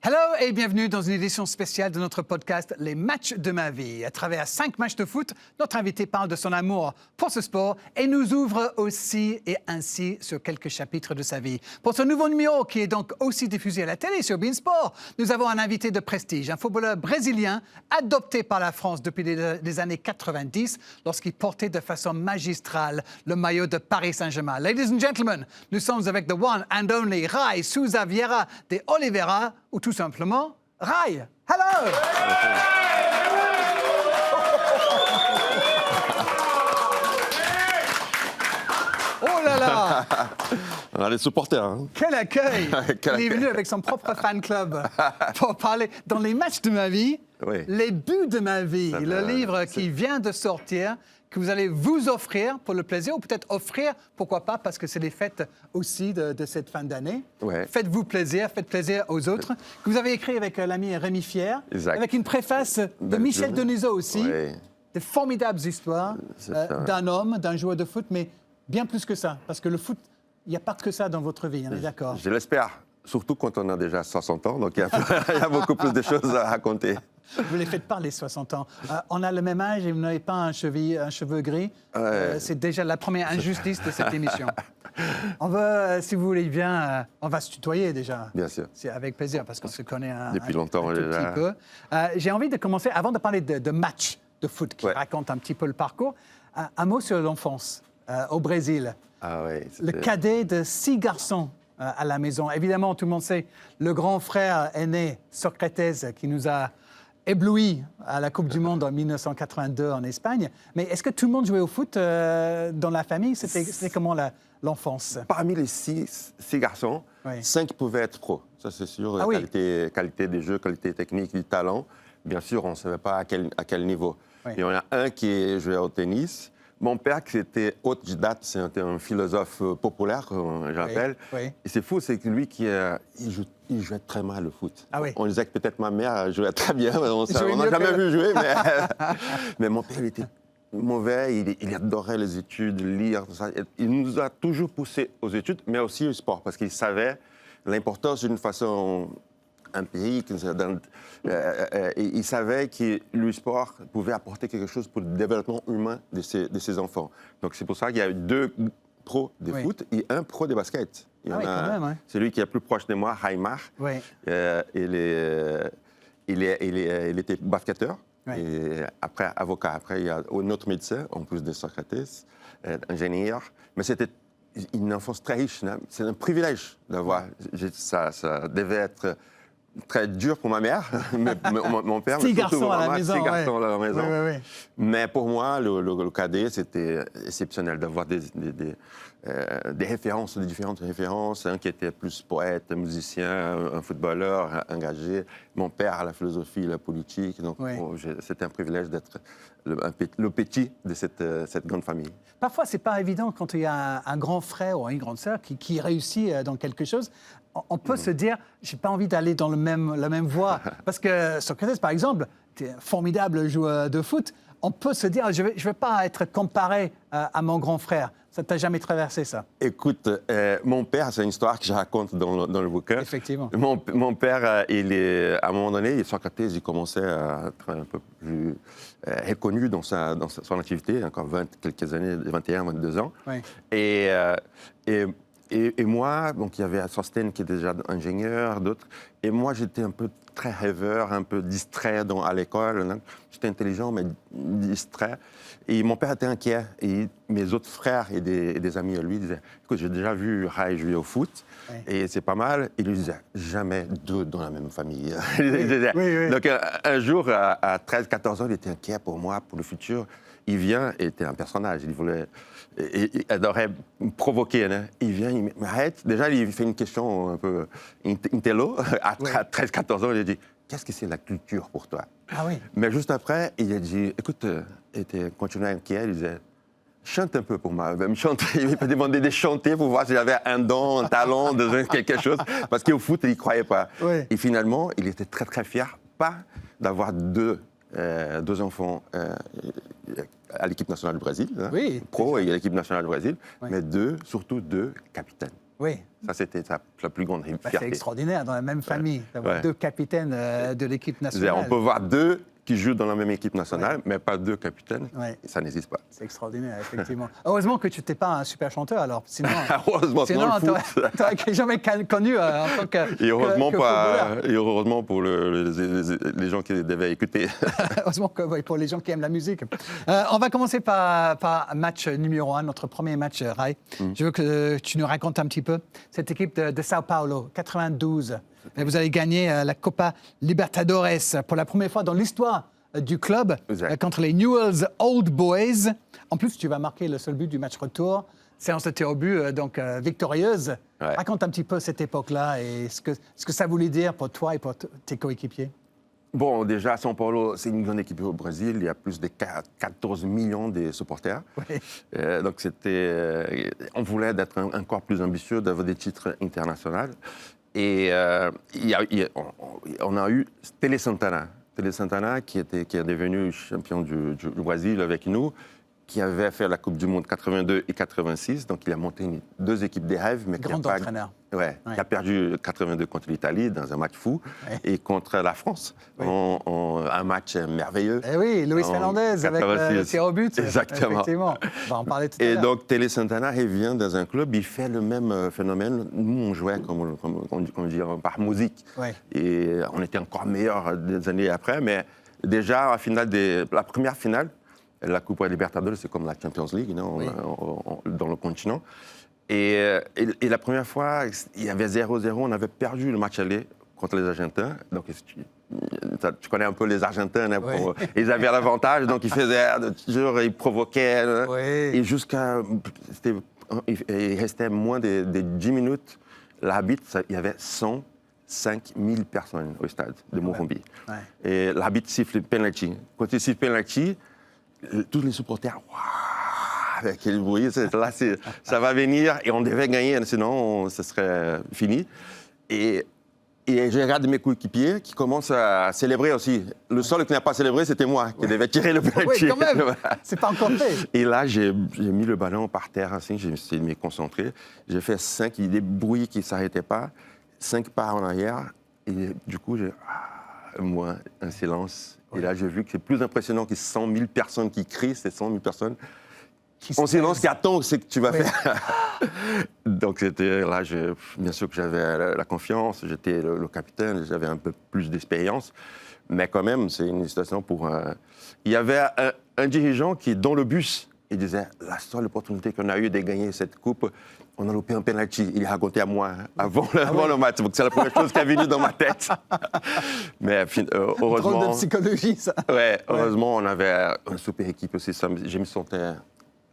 Hello et bienvenue dans une édition spéciale de notre podcast Les matchs de ma vie. À travers 5 matchs de foot, notre invité parle de son amour pour ce sport et nous ouvre aussi et ainsi sur quelques chapitres de sa vie. Pour ce nouveau numéro qui est donc aussi diffusé à la télé sur Beansport, nous avons un invité de prestige, un footballeur brésilien adopté par la France depuis les années 90 lorsqu'il portait de façon magistrale le maillot de Paris Saint-Germain. Ladies and gentlemen, nous sommes avec the one and only Ray Sousa Vieira de Oliveira, ou tout simplement, Ray. Hello! Oh là là! On a les supporters. Hein. Quel accueil! Il est venu avec son propre fan club pour parler dans les matchs de ma vie, Oui. les buts de ma vie, le livre qui vient de sortir, que vous allez vous offrir pour le plaisir, ou peut-être offrir, pourquoi pas, parce que c'est les fêtes aussi de cette fin d'année. Ouais. Faites-vous plaisir, faites plaisir aux autres. Que vous avez écrit avec l'ami Rémi Fier, Exact. avec une préface de Michel Denisot aussi. Oui. Des formidables histoires C'est ça. d'un homme, d'un joueur de foot, mais bien plus que ça, parce que le foot, il n'y a pas que ça dans votre vie, on est d'accord? Je l'espère. Surtout quand on a déjà 60 ans, donc il y a beaucoup plus de choses à raconter. Vous les faites pas, les 60 ans. On a le même âge et vous n'avez pas un cheveu gris. Ouais. C'est déjà la première injustice de cette émission. On va, si vous voulez bien, on va se tutoyer déjà. Bien sûr. C'est avec plaisir parce qu'on se connaît Depuis longtemps, un tout déjà. petit peu. J'ai envie de commencer, avant de parler de matchs de foot qui Ouais. racontent un petit peu le parcours, un mot sur l'enfance au Brésil. Ah oui. Le cadet de 6 garçons à la maison. Évidemment, tout le monde sait, le grand frère aîné, Socrates, qui nous a éblouis à la Coupe du Monde en 1982 en Espagne. Mais est-ce que tout le monde jouait au foot dans la famille? C'était comment l'enfance? Parmi les six garçons, Oui. 5 pouvaient être pros. Ça, c'est sûr. Ah oui. Qualité des jeux, qualité technique, du talent. Bien sûr, on ne savait pas à quel niveau. Oui. Il y en a un qui jouait au tennis. Mon père, qui était autodidacte, c'était un philosophe populaire, j'appelle. Oui. Et c'est fou, c'est que lui, il jouait très mal au foot. Ah oui. On disait que peut-être ma mère jouait très bien, mais on jouait n'a mieux jamais que- vu jouer. Mais mon père, il était mauvais, il adorait les études, lire, tout ça. Il nous a toujours poussés aux études, mais aussi au sport, parce qu'il savait l'importance d'une façon empirique. Il savait que le sport pouvait apporter quelque chose pour le développement humain de ses enfants. Donc c'est pour ça qu'il y a eu 2 pros de Oui. foot et 1 pro de basket. Il y Ah en oui, a quand même, ouais. celui qui est plus proche de moi, Raimar. Oui. Il était basketteur. Oui. Et après, avocat. Après, il y a un autre médecin, en plus de Socrates, ingénieur. Mais c'était une enfance très riche. Hein. C'est un privilège d'avoir. Ça devait être très dur pour ma mère, mais mon père. 6 mais surtout garçons à la maman, maison. 6 garçons ouais. à la maison. Oui. Mais pour moi, le cadet, c'était exceptionnel d'avoir des références, des différentes références. Un qui était plus poète, musicien, un footballeur engagé. Mon père à la philosophie, la politique. Donc, Oui. c'était un privilège d'être le petit de cette grande famille. Parfois, c'est pas évident quand il y a un grand frère ou une grande sœur qui réussit dans quelque chose. On peut se dire, j'ai pas envie d'aller dans la même voie. Parce que Socrates, par exemple, tu es un formidable joueur de foot. On peut se dire, je vais pas être comparé à mon grand frère. Ça t'a jamais traversé, ça? Écoute, mon père, c'est une histoire que je raconte dans le bouquin. Effectivement. Mon père, à un moment donné, Socrates, il commençait à être un peu plus reconnu dans son activité, encore quelques années, 21, 22 ans. Oui. Et moi, donc il y avait Sostène qui était déjà ingénieur, d'autres. Et moi, j'étais un peu très rêveur, un peu distrait à l'école. J'étais intelligent, mais distrait. Et mon père était inquiet. Et mes autres frères et des amis à lui disaient, écoute, j'ai déjà vu Ray jouer au foot, Oui. et c'est pas mal. Il lui disait, jamais 2 dans la même famille. Oui. Donc un jour, à 13-14 ans, il était inquiet pour moi, pour le futur. Il vient, et était un personnage, il adorait me provoquer. Hein. Il vient, il m'arrête. Déjà, il fait une question un peu intello. À 13-14 ans, il a dit, qu'est-ce que c'est la culture pour toi? Ah oui. Mais juste après, il a dit, écoute, il continuait inquiet, il disait, chante un peu pour moi. Il m'a demandé de chanter pour voir si j'avais un don, un talent, quelque chose. Parce qu'au foot, il n'y croyait pas. Oui. Et finalement, il était très, très fier, pas d'avoir 2 enfants à l'équipe nationale du Brésil, hein, Oui, pro et à l'équipe nationale du Brésil, Oui. mais surtout 2 capitaines. Oui. Ça, c'était la plus grande Bah, fierté. c'est extraordinaire, dans la même famille, d'avoir Ouais. deux capitaines de l'équipe nationale. On peut voir deux qui jouent dans la même équipe nationale, mais pas deux capitaines. Ouais. Ça n'existe pas. C'est extraordinaire, effectivement. Heureusement que tu n'étais pas un super chanteur, alors. Sinon, Heureusement, sinon le foot. tu n'aurais jamais connu en tant que Et heureusement, que footballeur. et heureusement pour les gens qui devaient écouter. Heureusement que, oui, pour les gens qui aiment la musique. On va commencer par match numéro 1, notre premier match, Ray. Je veux que tu nous racontes un petit peu cette équipe de Sao Paulo, 92. Et vous allez gagner la Copa Libertadores pour la première fois dans l'histoire du club contre les Newell's Old Boys. En plus, tu vas marquer le seul but du match retour. Séance de tir au but, donc victorieuse. Ouais. Raconte un petit peu cette époque-là et ce que ça voulait dire pour toi et pour tes coéquipiers. Bon, déjà, São Paulo, c'est une grande équipe au Brésil. Il y a plus de 14 millions de supporters. Oui. Donc, on voulait être encore plus ambitieux, d'avoir des titres internationaux. Et on a eu Tele Santana. Tele Santana, qui est devenu champion du Brésil avec nous, qui avait fait la Coupe du Monde 82 et 86. Donc, il a monté deux équipes des rêves. Mais Grand entraîneur. Ouais, qui a perdu 82 contre l'Italie dans un match fou et contre la France un match merveilleux. Eh oui, Luis Fernandez avec le tir au but. Exactement. Effectivement. On va en parler tout à l'heure. Et donc, Tele Santana revient dans un club, il fait le même phénomène. Nous, on jouait, comme on dit, par musique. Ouais. Et on était encore meilleurs des années après. Mais déjà, la première finale, la Coupe Libertadores, c'est comme la Champions League dans le continent. Et la première fois, il y avait 0-0, on avait perdu le match aller contre les Argentins. Donc, tu connais un peu les Argentins, hein, ils avaient l'avantage, donc ils faisaient toujours, ils provoquaient. Et il restait moins de 10 minutes. L'arbitre, il y avait 105 000 personnes au stade de Morumbi. Ouais. Et l'arbitre siffle penalty. Quand il siffle penalty, tous les supporters, avec le bruit, là, ça va venir et on devait gagner, sinon ce serait fini. Et je regarde mes coéquipiers qui commencent à célébrer aussi. Le seul qui n'a pas célébré, c'était moi, qui devait tirer le penalty. Oui, quand même, c'est pas encore fait. Et là, j'ai mis le ballon par terre, ainsi, j'ai essayé de me concentrer. J'ai fait 5, il y a des bruits qui ne s'arrêtaient pas, 5 pas en arrière. Et du coup, moi, un silence. Et là, j'ai vu que c'est plus impressionnant que 100 000 personnes qui crient, c'est 100 000 personnes. En silence, qui attend ce que tu vas faire. Donc, c'était là, bien sûr que j'avais la confiance, j'étais le capitaine, j'avais un peu plus d'expérience. Mais quand même, c'est une situation pour... Il y avait un dirigeant qui, dans le bus, il disait « La seule opportunité qu'on a eue de gagner cette coupe, on a loupé un penalty. » Il a raconté à moi avant le match. Donc, c'est la première chose qui est venue dans ma tête. Mais heureusement... Drôle de psychologie, ça. Ouais, heureusement, on avait une super équipe aussi. Je me sentais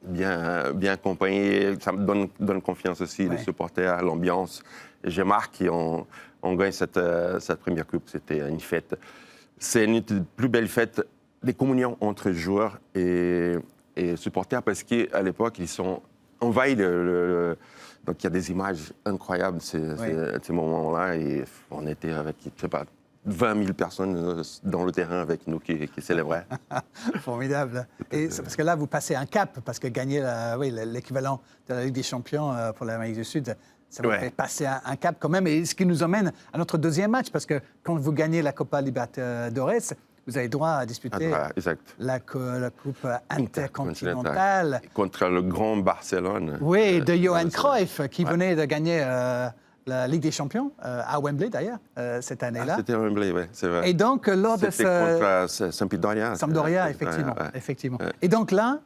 bien accompagné. Ça me donne confiance aussi, les supporters, l'ambiance. Et j'ai marqué qu'on gagne cette première coupe. C'était une fête. C'est une des plus belles fêtes des communions entre joueurs et supporters parce qu'à l'époque, ils sont envahis donc il y a des images incroyables ces moments-là. Et on était avec, je sais pas, 20 000 personnes dans le terrain avec nous qui célébraient. Formidable. Et c'est parce que là, vous passez un cap, parce que gagner l'équivalent de la Ligue des Champions pour l'Amérique du Sud, ça vous fait passer un cap quand même. Et ce qui nous emmène à notre deuxième match, parce que quand vous gagnez la Copa Libertadores, vous avez droit à disputer la Coupe intercontinentale. Contre le grand Barcelone. Oui, de Johan Cruyff, qui venait de gagner la Ligue des Champions, à Wembley d'ailleurs, cette année-là. C'était à Wembley, oui, c'est vrai. Et donc, lors de C'était contre Sampdoria. Sampdoria, effectivement. Et donc là,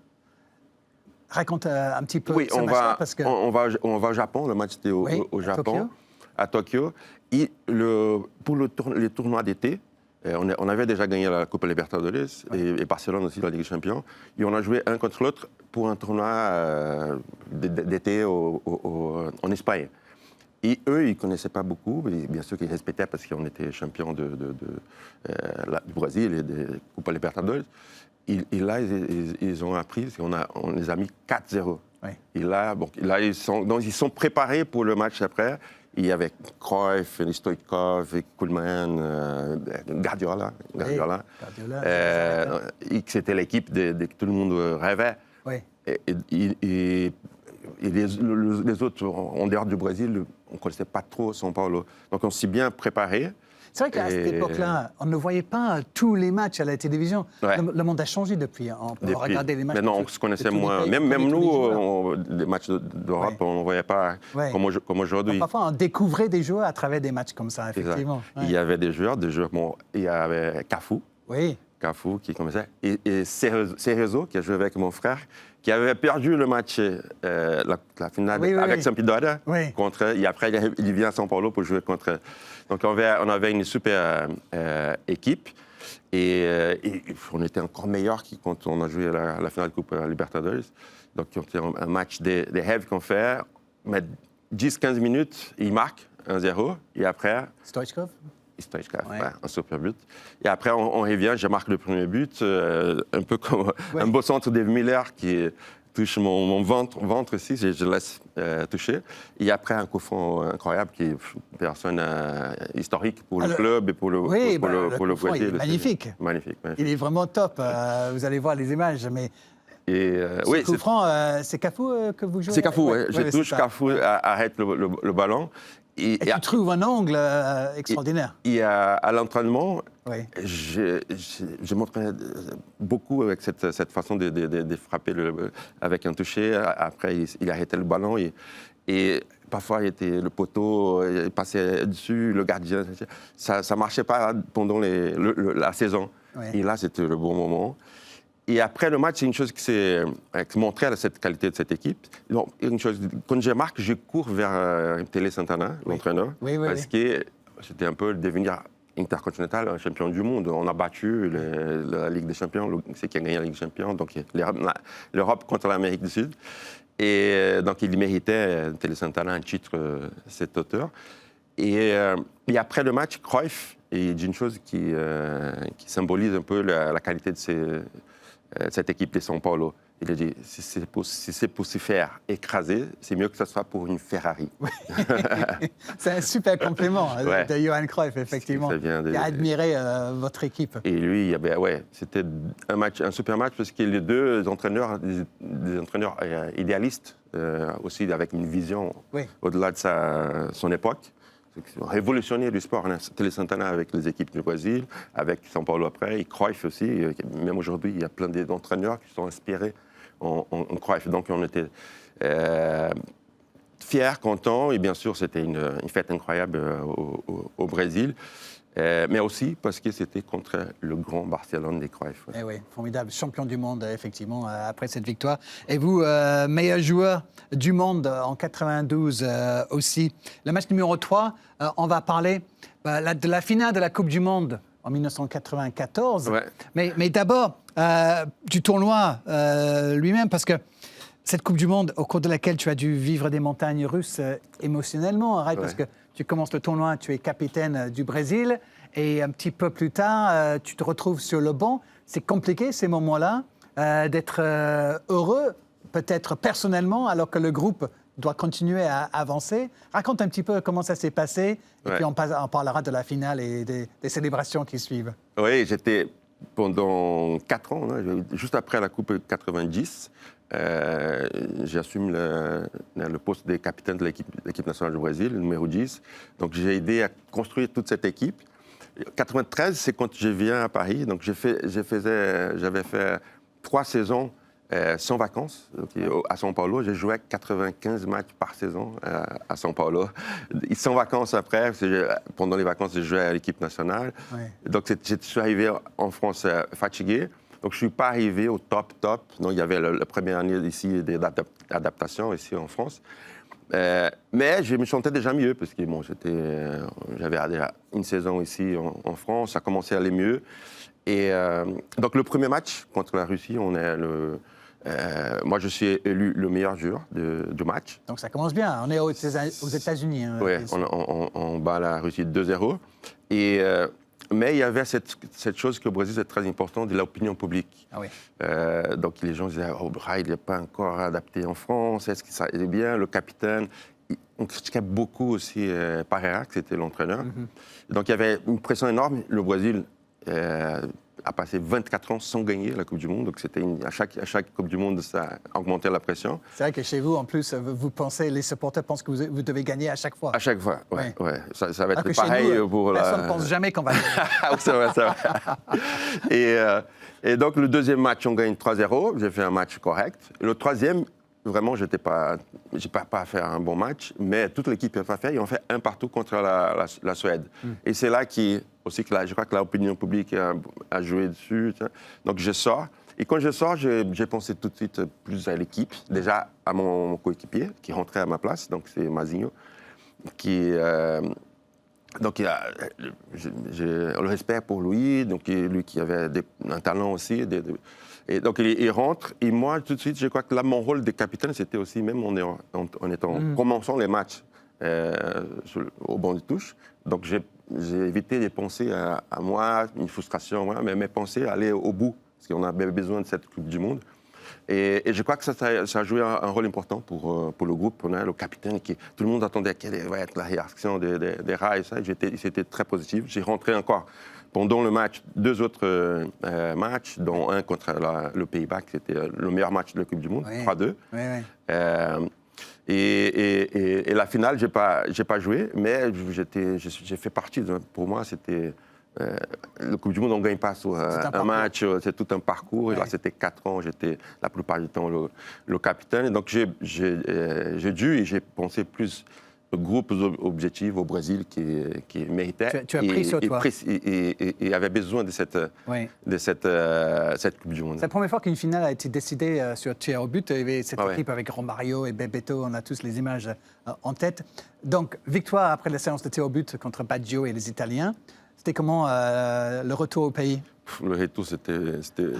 raconte un petit peu ce match-là, parce que... on va au Japon, le match était au Japon, à Tokyo. Et pour les tournois d'été, on avait déjà gagné la Copa Libertadores et Barcelone aussi, la Ligue des Champions. Et on a joué un contre l'autre pour un tournoi d'été en Espagne. Et eux, ils ne connaissaient pas beaucoup, mais bien sûr qu'ils respectaient parce qu'on était champion du Brésil et des Copa Libertadores. Et là, ils ont appris, on les a mis 4-0. Et là, ils sont préparés pour le match après. Il y avait Cruyff, Stoichkov, Koeman, Guardiola. C'était l'équipe que tout le monde rêvait. Oui. Et et les autres, en dehors du Brésil, on ne connaissait pas trop São Paulo. Donc on s'est bien préparé. C'est vrai qu'à cette époque-là, on ne voyait pas tous les matchs à la télévision. Ouais. Le monde a changé depuis. On peut regarder les matchs. Maintenant, on se connaissait moins. Même nous, les matchs d'Europe, on ne voyait pas comme aujourd'hui. Parfois, on découvrait des joueurs à travers des matchs comme ça, effectivement. Ouais. Il y avait des joueurs. Bon, il y avait Cafu. Oui. Cafu qui commençait. Et Cerezo, qui a joué avec mon frère, qui avait perdu le match, la finale avec Sampdoria. Oui. Et après, il vient à São Paulo pour jouer contre. Donc, on avait une super équipe. Et on était encore meilleur quand on a joué la finale de Coupe Libertadores. Donc, c'était un match des rêves qu'on fait. Mais 10-15 minutes, il marque 1-0. Et après. Stoichkov, un super but. Et après, on revient, je marque le premier but, un peu comme un beau centre de Miller qui touche mon ventre ici, je laisse toucher. Et après, un coup franc incroyable qui est une personne historique pour le club et pour le Brésil. Il est magnifique. Magnifique. Il est vraiment top. Vous allez voir les images. Mais ce coup franc, c'est Cafu que vous jouez? C'est Cafu, oui. Je touche, Cafu arrête le ballon. Et tu trouves un angle extraordinaire. Et à l'entraînement, je m'entraînais beaucoup avec cette façon de frapper avec un toucher. Après, il arrêtait le ballon et parfois, le poteau il passait dessus, le gardien. Ça ne marchait pas pendant la saison. Oui. Et là, c'était le bon moment. Et après le match, c'est une chose qui montrait cette qualité de cette équipe. Donc, quand je marque, je cours vers Tele Santana, l'entraîneur, parce que c'était un peu devenir intercontinental, un champion du monde. On a battu la Ligue des Champions, c'est qui a gagné la Ligue des Champions, donc l'Europe contre l'Amérique du Sud. Et donc, il méritait, Tele Santana, un titre, cet auteur. Et après le match, Cruyff, il dit une chose qui symbolise un peu la qualité de cette équipe de São Paulo. Il a dit, si c'est pour se faire écraser, c'est mieux que ce soit pour une Ferrari. C'est un super compliment de Johan Cruyff, effectivement. Il a admiré votre équipe. Et lui, c'était un super match parce que les deux entraîneurs, des entraîneurs idéalistes, aussi avec une vision au-delà de son époque. Révolutionnaire du sport. Tele Santana avec les équipes du Brésil, avec São Paulo après, et Cruyff aussi. Même aujourd'hui, il y a plein d'entraîneurs qui sont inspirés en Cruyff. Donc, on était fiers, contents, et bien sûr, c'était une fête incroyable au Brésil. Mais aussi parce que c'était contre le grand Barcelone des Cruyff. Eh oui, formidable. Champion du monde, effectivement, après cette victoire. Et vous, meilleur joueur du monde en 92 aussi. Le match numéro 3, on va parler de la finale de la Coupe du Monde en 1994. Ouais. Mais d'abord, du tournoi lui-même, parce que cette Coupe du Monde, au cours de laquelle tu as dû vivre des montagnes russes émotionnellement, parce que tu commences le tournoi, tu es capitaine du Brésil, et un petit peu plus tard, tu te retrouves sur le banc. C'est compliqué, ces moments-là, d'être heureux, peut-être personnellement, alors que le groupe doit continuer à avancer. Raconte un petit peu comment ça s'est passé, et puis on parlera de la finale et des célébrations qui suivent. Oui, j'étais pendant 4 ans, juste après la Coupe 90, j'assume le poste de capitaine de l'équipe nationale du Brésil, le numéro 10. Donc, j'ai aidé à construire toute cette équipe. 93, c'est quand je viens à Paris. Donc, j'avais fait 3 saisons sans vacances à São Paulo. J'ai joué 95 matchs par saison à São Paulo. Sans vacances après, pendant les vacances, j'ai joué à l'équipe nationale. Ouais. Donc, je suis arrivé en France fatigué. Donc, je ne suis pas arrivé au top. Donc, il y avait la première année ici d'adaptation ici en France. Mais je me sentais déjà mieux parce que j'avais une saison ici en France. Ça commençait à aller mieux. Et donc, le premier match contre la Russie, moi, je suis élu le meilleur joueur du match. Donc, ça commence bien. On est aux États-Unis. Oui, on bat la Russie 2-0. Mais il y avait cette chose qu'au Brésil, c'est très important, de l'opinion publique. Ah oui. Donc, les gens disaient, il n'est pas encore adapté en France, est-ce que ça est bien, le capitaine. On critiquait beaucoup aussi Pereira, qui était l'entraîneur. Mm-hmm. Donc, il y avait une pression énorme. Le Brésil a passé 24 ans sans gagner la Coupe du Monde. Donc, à chaque Coupe du Monde, ça augmentait la pression. C'est vrai que chez vous, en plus, les supporters pensent que vous devez gagner à chaque fois. À chaque fois, oui. Ouais. Ça va être Chez pareil nous, pour personne ne pense jamais qu'on va gagner. c'est vrai. Et donc, le deuxième match, on gagne 3-0. J'ai fait un match correct. Le troisième, vraiment, je n'ai pas fait un bon match, mais toute l'équipe n'a pas fait. Ils ont fait un partout contre la Suède. Et c'est là aussi que je crois que l'opinion publique a joué dessus. Donc, je sors. Et quand je sors, j'ai pensé tout de suite plus à l'équipe. Déjà, à mon coéquipier qui rentrait à ma place, donc c'est Mazinho, donc, j'ai le respect pour lui, donc lui qui avait un talent aussi. Et donc, il rentre. Et moi, tout de suite, je crois que là, mon rôle de capitaine, c'était aussi, même en commençant les matchs au banc de touche. Donc, j'ai évité de penser à moi, une frustration, mais penser à aller au bout, parce qu'on avait besoin de cette Coupe du Monde. Et je crois que ça a joué un rôle important pour le groupe. On a le capitaine tout le monde attendait quelle va être la réaction des rats et ça. C'était très positif. J'ai rentré encore pendant le match 2 autres matchs, dont un contre le Pays-Bas, qui était le meilleur match de la Coupe du Monde, 3-2. Oui. Et la finale, j'ai pas joué, mais j'ai fait partie. Pour moi, c'était le Coupe du Monde, on ne gagne pas sur un match, c'est tout un parcours. Ouais. Et là, c'était 4 ans, j'étais la plupart du temps le capitaine. Et donc, j'ai pensé plus au groupe objectif au Brésil qui méritait. Tu as pris sur toi. Et avait besoin de cette Coupe du Monde. C'est la première fois qu'une finale a été décidée sur tir au but. Il y avait cette équipe avec Romario et Bebeto, on a tous les images en tête. Donc, victoire après la séance de tir au but contre Baggio et les Italiens. C'était comment le retour au pays? Le retour, c'était...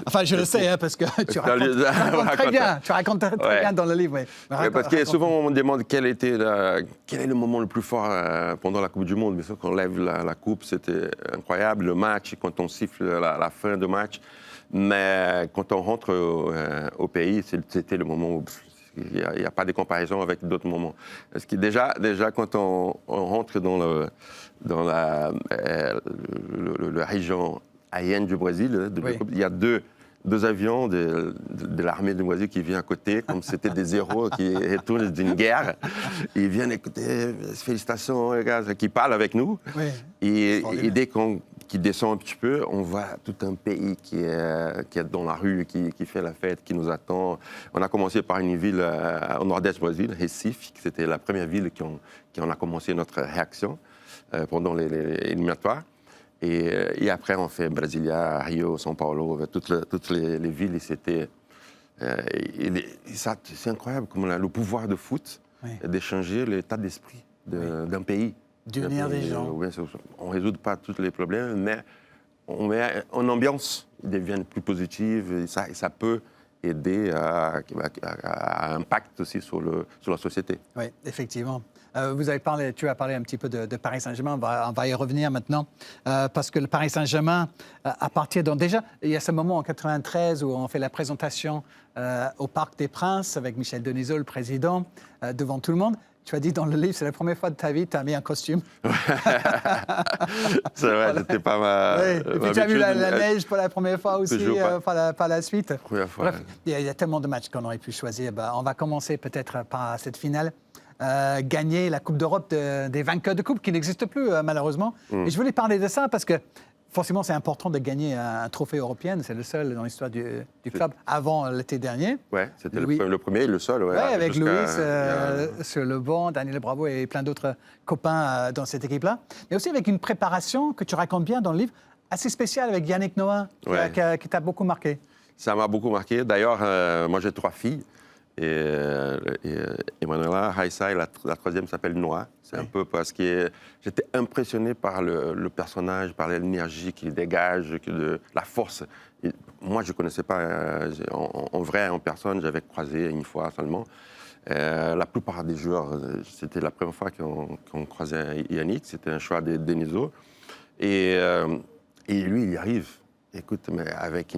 Enfin, je le sais, parce que tu racontes très bien. Tu racontes très bien dans le livre. Parce que souvent, on me demande quel est le moment le plus fort pendant la Coupe du Monde. Bien sûr, quand on lève la coupe, c'était incroyable. Le match, quand on siffle la fin de match. Mais quand on rentre au pays, c'était le moment où... Il n'y a pas de comparaison avec d'autres moments. Parce que déjà quand on rentre dans la région aérienne du Brésil, il y a deux avions de l'armée du Brésil qui viennent à côté, comme c'était des héros qui retournent d'une guerre. Ils viennent écouter, félicitations, les gars, qui parlent avec nous. Oui. Et dès qui descend un petit peu, on voit tout un pays qui est dans la rue, qui fait la fête, qui nous attend. On a commencé par une ville au nord-est du Brésil, Recife, qui c'était la première ville qui on a commencé notre réaction pendant les éliminatoires. Et après, on fait Brasilia, Rio, São Paulo, toutes les villes. C'est incroyable comme le pouvoir de foot, d'échanger l'état d'esprit d'un pays. D'unir des gens. On ne résout pas tous les problèmes, mais on met en ambiance, ils deviennent plus positifs et ça peut aider à impact aussi sur la société. Oui, effectivement. Tu as parlé un petit peu de Paris Saint-Germain, on va y revenir maintenant, parce que le Paris Saint-Germain, à partir déjà, il y a ce moment en 93 où on fait la présentation au Parc des Princes avec Michel Denisot, le président, devant tout le monde. Tu as dit dans le livre, c'est la première fois de ta vie que tu as mis un costume. C'est vrai, c'était pas ma... Oui. Et puis tu as vu la neige pour la première fois aussi, par la suite. Première fois. Bref, il y a tellement de matchs qu'on aurait pu choisir. On va commencer peut-être par cette finale. Gagner la Coupe d'Europe des vainqueurs de Coupe, qui n'existe plus, malheureusement. Et je voulais parler de ça parce que forcément, c'est important de gagner un trophée européen. C'est le seul dans l'histoire du club avant l'été dernier. Oui, c'était le premier et le seul. Oui, avec Louis sur le banc, Daniel Bravo et plein d'autres copains dans cette équipe-là. Mais aussi avec une préparation que tu racontes bien dans le livre, assez spéciale avec Yannick Noah, qui t'a beaucoup marqué. Ça m'a beaucoup marqué. D'ailleurs, moi, j'ai 3 filles. Et Emanuela, Raissa et la troisième s'appelle Noah. C'est un peu parce que j'étais impressionné par le personnage, par l'énergie qu'il dégage, la force. Et moi, je ne connaissais pas en vrai, en personne, j'avais croisé une fois seulement. La plupart des joueurs, c'était la première fois qu'on croisait Yannick, c'était un choix de Denisot. Et lui, il y arrive. Écoute, mais avec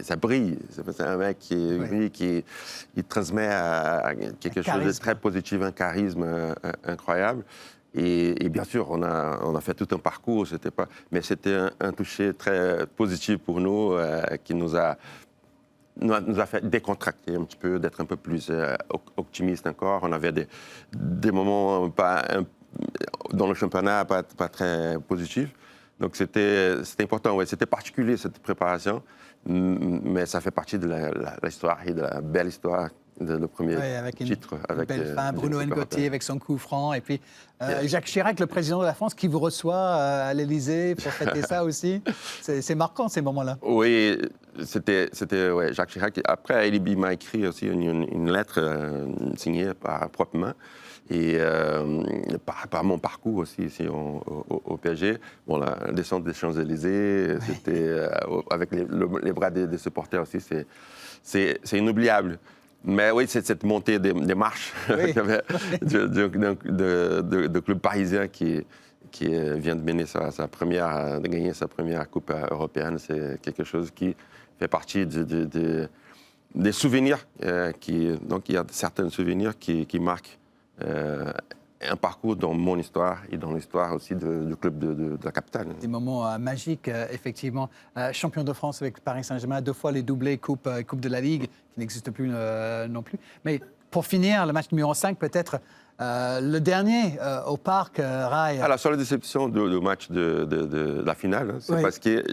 ça brille. C'est un mec qui transmet quelque chose de très positif, un charisme incroyable. Et bien sûr, on a fait tout un parcours, mais c'était un toucher très positif pour nous qui nous a fait décontracter un petit peu, d'être un peu plus optimiste encore. On avait des moments dans le championnat pas très positifs. Donc c'était important, ouais. C'était particulier cette préparation, mais ça fait partie de l'histoire et de la belle histoire le premier titre. Avec une belle fin, Bruno N'Gotty avec son coup franc. Et puis Jacques Chirac, le président de la France, qui vous reçoit à l'Élysée pour fêter ça aussi. C'est marquant, ces moments-là. Oui, c'était Jacques Chirac. Après, il m'a écrit aussi une lettre signée proprement. Et par mon parcours aussi ici au PSG, bon, la descente des Champs-Élysées, c'était avec les bras des supporters aussi, c'est inoubliable. Mais oui, c'est cette montée des marches de club parisien qui vient de gagner sa première Coupe européenne. C'est quelque chose qui fait partie des souvenirs. Donc il y a certains souvenirs qui marquent un parcours dans mon histoire et dans l'histoire aussi du club de la capitale. Des moments magiques, effectivement. Champion de France avec Paris Saint-Germain, 2 fois les doublés Coupe de la Ligue, qui n'existe plus non plus. Mais pour finir, le match numéro 5, peut-être le dernier au Parc, Rai. La seule déception du match de la finale, c'est parce que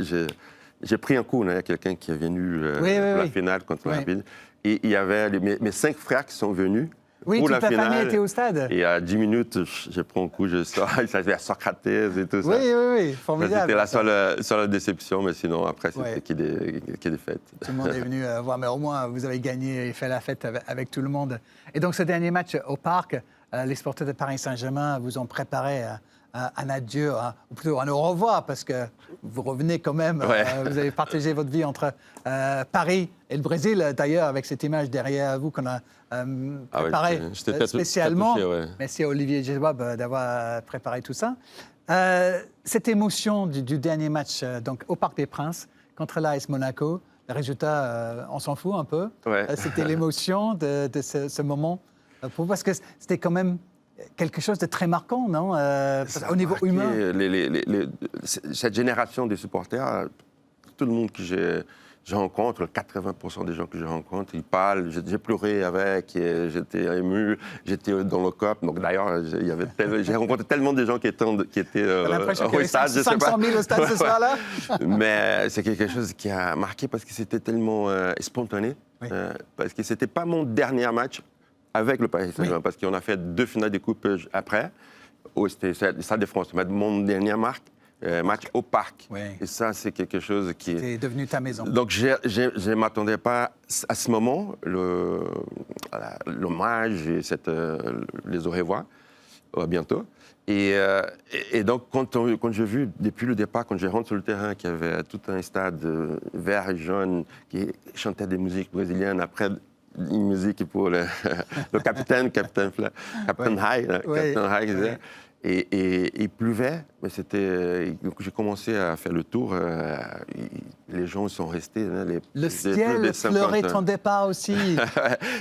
j'ai pris un coup. Il y a quelqu'un qui est venu pour la finale contre le Rapide. Et il y avait mes 5 frères qui sont venus. Oui, pour toute la famille était au stade. Et à 10 minutes, je prends un coup, je sors, il s'agit à Socrates et tout ça. Oui, formidable. C'était la seule déception, mais sinon, après, c'était qui des fêtes. Tout le monde est venu voir, mais au moins, vous avez gagné et fait la fête avec tout le monde. Et donc, ce dernier match au Parc, les supporters de Paris Saint-Germain vous ont préparé un adieu, ou plutôt un au revoir, parce que vous revenez quand même. Vous avez partagé votre vie entre Paris et le Brésil, d'ailleurs, avec cette image derrière vous qu'on a préparée spécialement. Très touché, Merci à Olivier Djewab d'avoir préparé tout ça. Cette émotion du dernier match donc, au Parc des Princes contre l'AS Monaco, le résultat, on s'en fout un peu. C'était l'émotion de ce moment. Parce que c'était quand même quelque chose de très marquant, non au niveau humain. Cette génération des supporters, tout le monde que je rencontre, 80% des gens que je rencontre, ils parlent. J'ai pleuré avec, j'étais ému, j'étais dans le COP. Donc d'ailleurs, j'ai rencontré tellement de gens qui étaient au stade. 500 000 au stade ce soir-là. Mais c'est quelque chose qui a marqué parce que c'était tellement spontané. Parce que c'était pas mon dernier match avec le Paris Saint-Germain, parce qu'on a fait 2 finales de Coupe après. C'était le Stade de France. Mon dernier match au Parc. Et ça, c'est quelque chose qui... C'était devenu ta maison. Donc, je ne m'attendais pas à ce moment, l'hommage et les au revoir. À bientôt. Et donc, quand j'ai vu, depuis le départ, quand je rentre sur le terrain, qu'il y avait tout un stade vert et jaune qui chantait des musiques brésiliennes, après une musique pour le capitaine High. Et il pleuvait, mais donc j'ai commencé à faire le tour. Les gens sont restés. Le ciel pleurait ton départ aussi.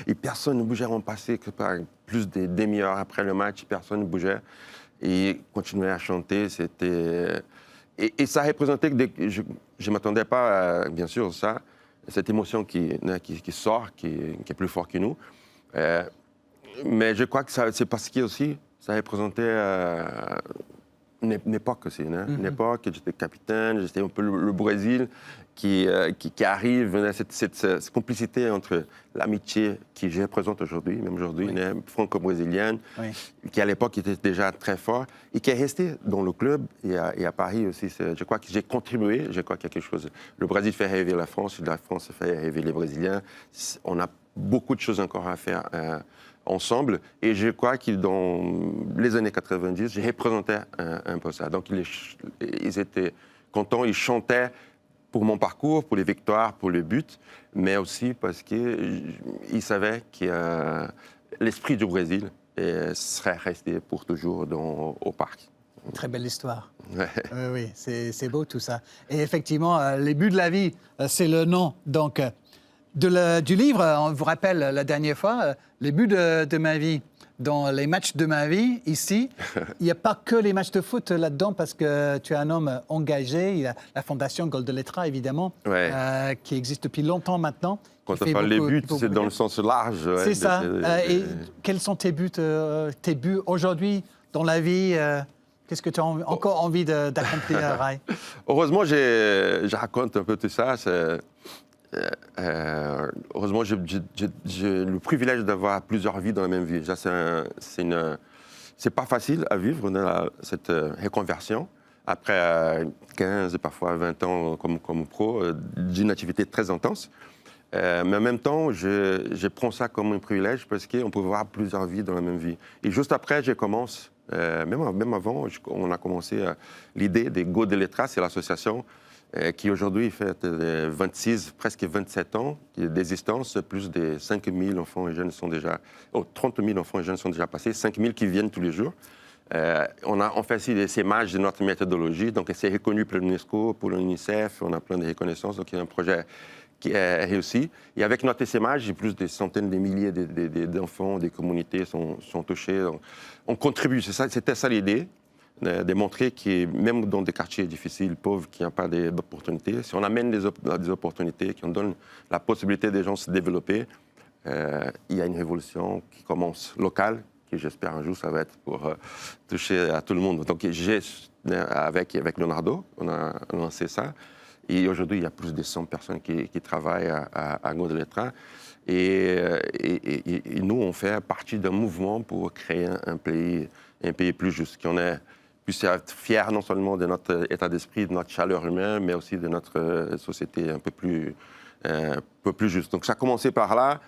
Et personne ne bougeait. On passait que par plus de demi-heure après le match, personne ne bougeait. Et continuait à chanter. Et ça représentait que je ne m'attendais pas à, bien sûr, ça. Cette émotion qui sort, qui est plus fort que nous. Mais je crois que c'est parce que aussi, ça représentait une époque aussi. Une époque, j'étais capitaine, j'étais un peu le Brésil qui arrive, cette complicité entre l'amitié que je représente aujourd'hui, même aujourd'hui, franco-brésilienne, qui à l'époque était déjà très fort et qui est restée dans le club et à Paris aussi. Je crois que j'ai contribué, je crois qu'il y a quelque chose. Le Brésil fait rêver la France fait rêver les Brésiliens. On a beaucoup de choses encore à faire ensemble. Et je crois que dans les années 90, j'ai représenté un peu ça. Donc, ils étaient contents, ils chantaient pour mon parcours, pour les victoires, pour le but, mais aussi parce qu'ils savaient que l'esprit du Brésil serait resté pour toujours au Parc. Très belle histoire. Oui, c'est beau tout ça. Et effectivement, les buts de la vie, c'est le nom. Donc, Du livre, on vous rappelle la dernière fois, les buts de ma vie. Dans les matchs de ma vie, ici, il n'y a pas que les matchs de foot là-dedans parce que tu es un homme engagé. Il y a la fondation Goldelletra, évidemment, qui existe depuis longtemps maintenant. Quand on parle des buts, c'est dans le sens large. Ouais, c'est ça. Et quels sont tes buts aujourd'hui dans la vie qu'est-ce que tu as encore envie d'accomplir, Rai? Heureusement, je raconte un peu tout ça. Heureusement, j'ai le privilège d'avoir plusieurs vies dans la même vie. Déjà, c'est pas facile à vivre cette reconversion après 15 et parfois 20 ans comme pro d'une activité très intense. Mais en même temps, je prends ça comme un privilège parce qu'on peut voir plusieurs vies dans la même vie. Et juste après, je commence, même avant, on a commencé l'idée des Goldelletra, c'est l'association qui aujourd'hui fait 26, presque 27 ans d'existence, plus de 5 000 enfants et jeunes sont déjà... 30 000 enfants et jeunes sont déjà passés, 5 000 qui viennent tous les jours. On fait aussi des sémages de notre méthodologie, donc c'est reconnu par l'UNESCO, pour l'UNICEF, on a plein de reconnaissances, donc il y a un projet qui est réussi. Et avec notre sémage, plus de centaines de milliers d'enfants, des communautés sont touchés. On contribue, c'était ça l'idée. De montrer que même dans des quartiers difficiles, pauvres, qui n'ont pas d'opportunités, si on amène des opportunités, qu'on donne la possibilité des gens de se développer, il y a une révolution qui commence locale, qui j'espère un jour ça va être pour toucher à tout le monde. Donc avec Leonardo, on a lancé ça. Et aujourd'hui, il y a plus de 100 personnes qui travaillent à Goldelletra. Et nous, on fait partie d'un mouvement pour créer un pays plus juste, qu'on est puisse être fier non seulement de notre état d'esprit, de notre chaleur humaine, mais aussi de notre société un peu plus juste. Donc ça a commencé par là.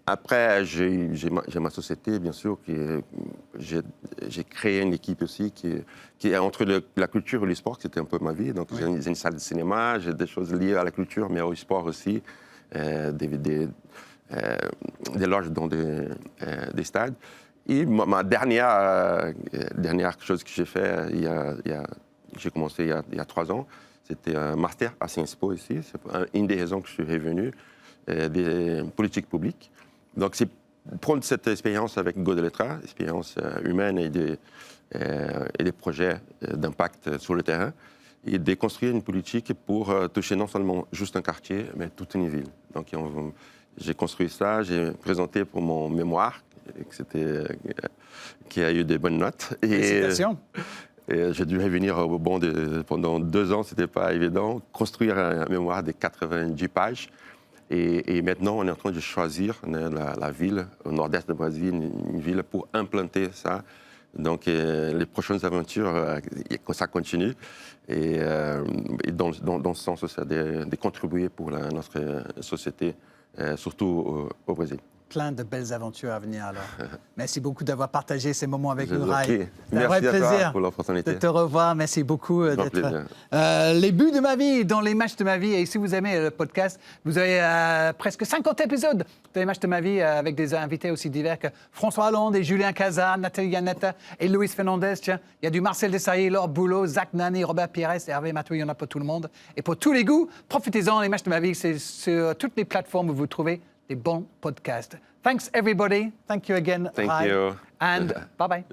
Après, j'ai ma société, bien sûr, j'ai créé une équipe aussi qui est entre la culture et le sport, c'était un peu ma vie. Donc j'ai une salle de cinéma, j'ai des choses liées à la culture, mais au sport aussi, des loges dans des stades. Et ma dernière chose que j'ai fait, j'ai commencé il y a 3 ans, c'était un master à Sciences Po ici. C'est une des raisons que je suis revenu des politiques publiques. Donc, c'est prendre cette expérience avec Goldelletra, expérience humaine et des projets d'impact sur le terrain, et de construire une politique pour toucher non seulement juste un quartier, mais toute une ville. Donc, j'ai construit ça, j'ai présenté pour mon mémoire, qui a eu des bonnes notes. Félicitations. Et j'ai dû revenir au bond pendant 2 ans, c'était pas évident. Construire un mémoire de 90 pages. Et maintenant, on est en train de choisir la ville, au nord-est de Brésil, une ville pour implanter ça. Donc, les prochaines aventures, ça continue. Et dans ce sens, c'est de contribuer pour notre société, surtout au Brésil. Plein de belles aventures à venir alors. Merci beaucoup d'avoir partagé ces moments avec nous, Rai. Merci à plaisir toi pour l'opportunité. de te revoir. Merci beaucoup d'être les buts de ma vie dans les matchs de ma vie. Et si vous aimez le podcast, vous avez presque 50 épisodes de les matchs de ma vie avec des invités aussi divers que François Hollande et Julien Cazard, Nathalie Yanetta et Luis Fernandez. Tiens, il y a du Marcel Desailly, Laure Boulot, Zach Nani, Robert Pires, Hervé Matou. Il y en a pour tout le monde. Et pour tous les goûts, profitez-en. Les matchs de ma vie, c'est sur toutes les plateformes où vous trouvez des bons podcasts. Thanks, everybody. Thank you again. Thank you. And bye-bye.